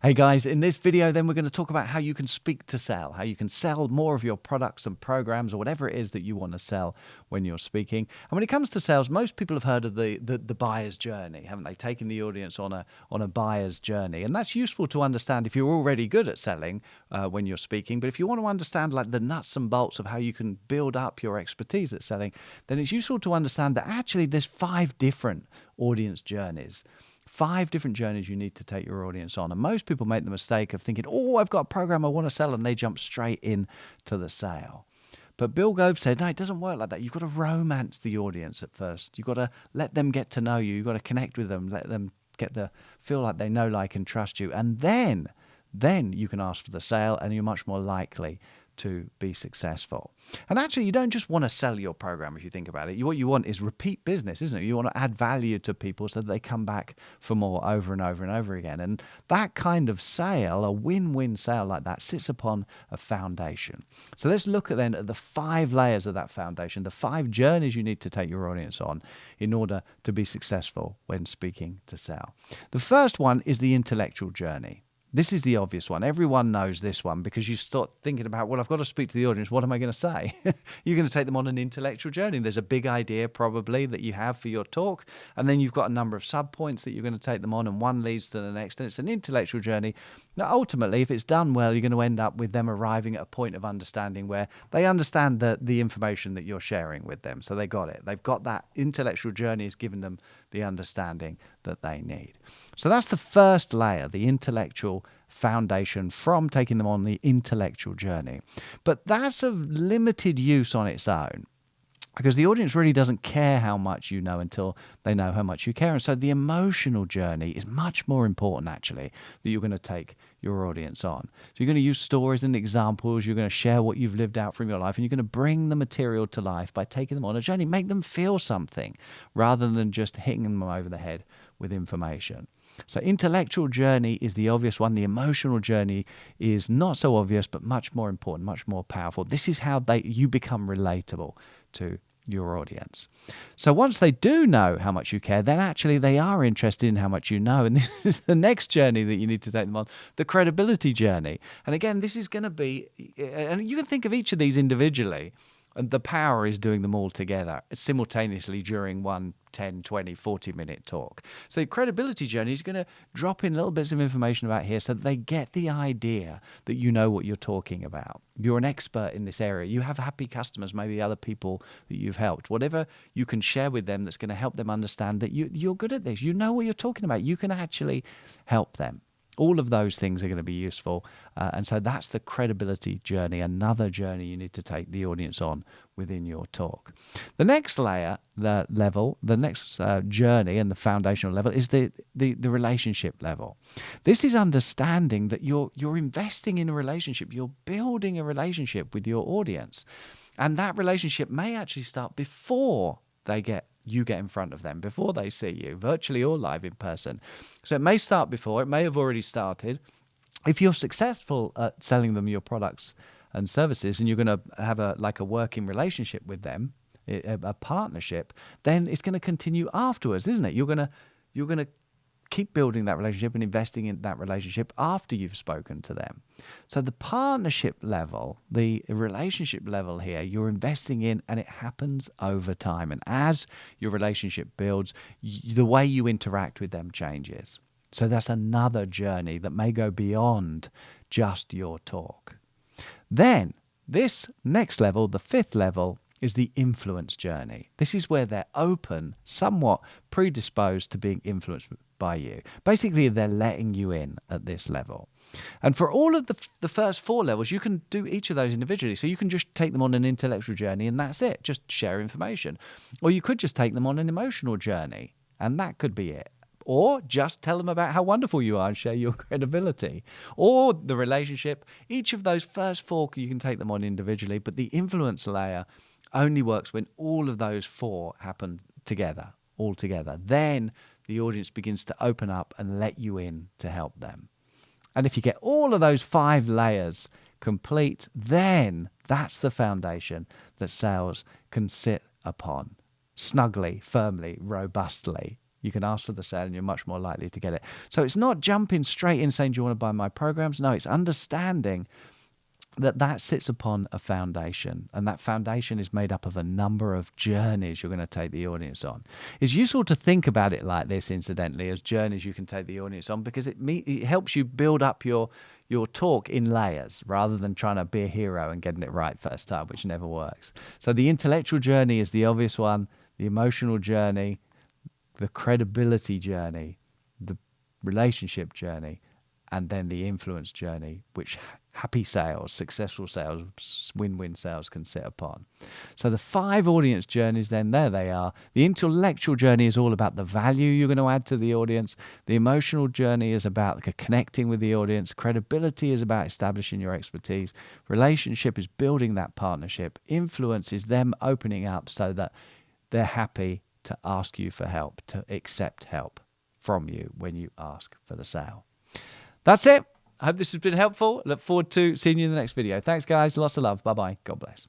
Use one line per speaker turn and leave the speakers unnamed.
Hey guys, in this video then we're going to talk about how you can speak to sell, how you can sell more of your products and programs or whatever it is that you want to sell when you're speaking. And when it comes to sales, most people have heard of the buyer's journey, haven't they? Taking the audience on a buyer's journey. And that's useful to understand if you're already good at selling when you're speaking. But if you want to understand like the nuts and bolts of how you can build up your expertise at selling, then it's useful to understand that actually there's 5 different audience journeys. 5 different journeys you need to take your audience on. And most people make the mistake of thinking, oh, I've got a program I want to sell, and they jump straight in to the sale. But Bill Gove said, no, it doesn't work like that. You've got to romance the audience at first. You've got to let them get to know you. You've got to connect with them, let them get to feel like they know, like, and trust you. And then you can ask for the sale, and you're much more likely to be successful. And actually, you don't just want to sell your program if you think about it. What you want is repeat business, isn't it? You want to add value to people so that they come back for more over and over and over again. And that kind of sale, a win-win sale like that, sits upon a foundation. So let's look at then at the 5 layers of that foundation, the 5 journeys you need to take your audience on in order to be successful when speaking to sell. The first one is the intellectual journey. This is the obvious one. Everyone knows this one because you start thinking about, well, I've got to speak to the audience. What am I going to say? You're going to take them on an intellectual journey. There's a big idea probably that you have for your talk. And then you've got a number of sub-points that you're going to take them on, and one leads to the next. And it's an intellectual journey. Now, ultimately, if it's done well, you're going to end up with them arriving at a point of understanding where they understand the information that you're sharing with them. So they got it. They've got that intellectual journey has given them the understanding that they need. So that's the first layer, the intellectual foundation from taking them on the intellectual journey. But that's of limited use on its own, because the audience really doesn't care how much you know until they know how much you care. And so the emotional journey is much more important, actually, that you're going to take your audience on. So you're going to use stories and examples. You're going to share what you've lived out from your life, and you're going to bring the material to life by taking them on a journey. Make them feel something rather than just hitting them over the head with information. So intellectual journey is the obvious one. The emotional journey is not so obvious, but much more important, much more powerful. This is how you become relatable to your audience. So once they do know how much you care, then actually they are interested in how much you know. And this is the next journey that you need to take them on, the credibility journey. And again, this is going to be, and you can think of each of these individually, and the power is doing them all together simultaneously during one 10, 20, 40-minute talk. So the credibility journey is going to drop in little bits of information about here so that they get the idea that you know what you're talking about. You're an expert in this area. You have happy customers, maybe other people that you've helped. Whatever you can share with them that's going to help them understand that you're good at this. You know what you're talking about. You can actually help them. All of those things are going to be useful. And so that's the credibility journey, another journey you need to take the audience on within your talk. The next layer, the next journey and the foundational level is the relationship level. This is understanding that you're investing in a relationship. You're building a relationship with your audience. And that relationship may actually start before you get in front of them, before they see you, virtually or live in person. So it may start before, it may have already started. If you're successful at selling them your products and services, and you're going to have a working relationship with them, a partnership, then it's going to continue afterwards, isn't it? You're going to keep building that relationship and investing in that relationship after you've spoken to them. So the partnership level, the relationship level here, you're investing in, and it happens over time. And as your relationship builds, the way you interact with them changes. So that's another journey that may go beyond just your talk. Then this next level, the 5th level, is the influence journey. This is where they're open, somewhat predisposed to being influenced by you. Basically, they're letting you in at this level. And for all of the first 4 levels, you can do each of those individually. So you can just take them on an intellectual journey, and that's it. Just share information. Or you could just take them on an emotional journey, and that could be it. Or just tell them about how wonderful you are and share your credibility. Or the relationship. Each of those first 4, you can take them on individually, but the influence layer only works when all of those 4 happen together, all together. Then the audience begins to open up and let you in to help them. And if you get all of those 5 layers complete, then that's the foundation that sales can sit upon snugly, firmly, robustly you can ask for the sale and you're much more likely to get it. So it's not jumping straight in saying, do you want to buy my programs? No, it's understanding that sits upon a foundation, and that foundation is made up of a number of journeys you're going to take the audience on. It's useful to think about it like this, incidentally, as journeys you can take the audience on, because it helps you build up your talk in layers rather than trying to be a hero and getting it right first time, which never works. So the intellectual journey is the obvious one, the emotional journey, the credibility journey, the relationship journey, and then the influence journey, which happy sales, successful sales, win-win sales can sit upon. So the 5 audience journeys, then there they are. The intellectual journey is all about the value you're going to add to the audience. The emotional journey is about connecting with the audience. Credibility is about establishing your expertise. Relationship is building that partnership. Influence is them opening up so that they're happy to ask you for help, to accept help from you when you ask for the sale. That's it. I hope this has been helpful. Look forward to seeing you in the next video. Thanks, guys. Lots of love. Bye-bye. God bless.